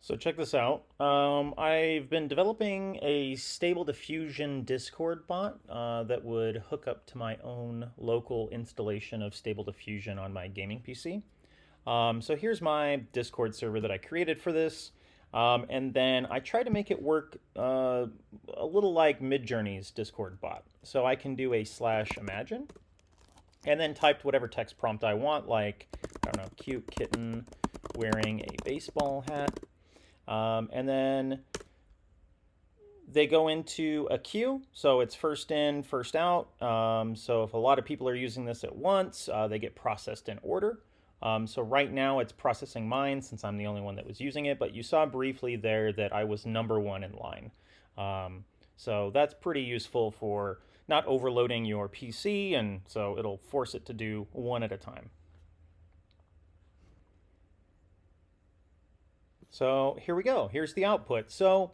So check this out. I've been developing a stable diffusion Discord bot that would hook up to my own local installation of stable diffusion on my gaming PC. So here's my Discord server that I created for this. And then I try to make it work a little like Midjourney's Discord bot. So I can do a /imagine and then typed whatever text prompt I want, like, I don't know, cute kitten wearing a baseball hat. And then they go into a queue, so it's first in, first out. So if a lot of people are using this at once, they get processed in order. So right now it's processing mine since I'm the only one that was using it, but you saw briefly there that I was number one in line. So that's pretty useful for not overloading your PC, and so it'll force it to do one at a time. So here we go. Here's the output. So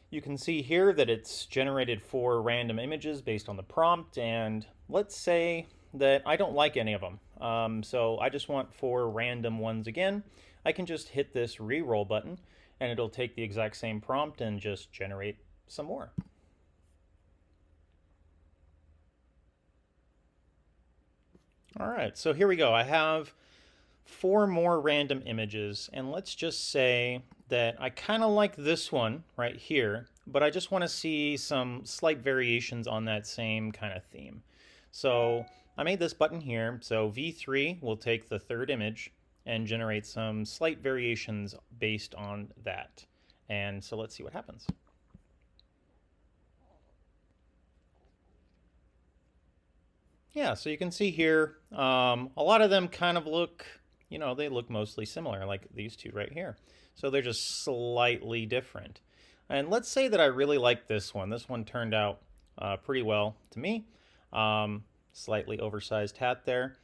you can see here that it's generated 4 random images based on the prompt, and let's say that I don't like any of them. So I just want 4 random ones again. I can just hit this reroll button, and it'll take the exact same prompt and just generate some more. All right, so here we go. I have 4 more random images, and let's just say that I kind of like this one right here, but I just want to see some slight variations on that same kind of theme. So I made this button here, so V3 will take the 3rd image and generate some slight variations based on that. And so let's see what happens. Yeah, so you can see here, a lot of them kind of look, they look mostly similar, like these two right here. So they're just slightly different. And let's say that I really like this one. This one turned out pretty well to me. Slightly oversized hat there.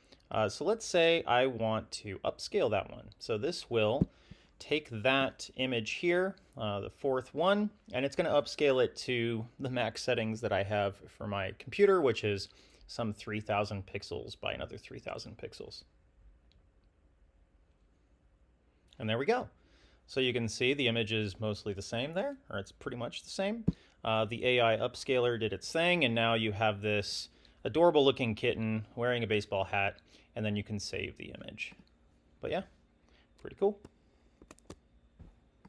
So let's say I want to upscale that one. So this will take that image here, the 4th one, and it's going to upscale it to the max settings that I have for my computer, which is some 3,000 pixels by another 3,000 pixels. And there we go. So you can see the image is mostly the same there, or it's pretty much the same. The AI upscaler did its thing, and now you have this adorable looking kitten wearing a baseball hat, and then you can save the image. But yeah, pretty cool.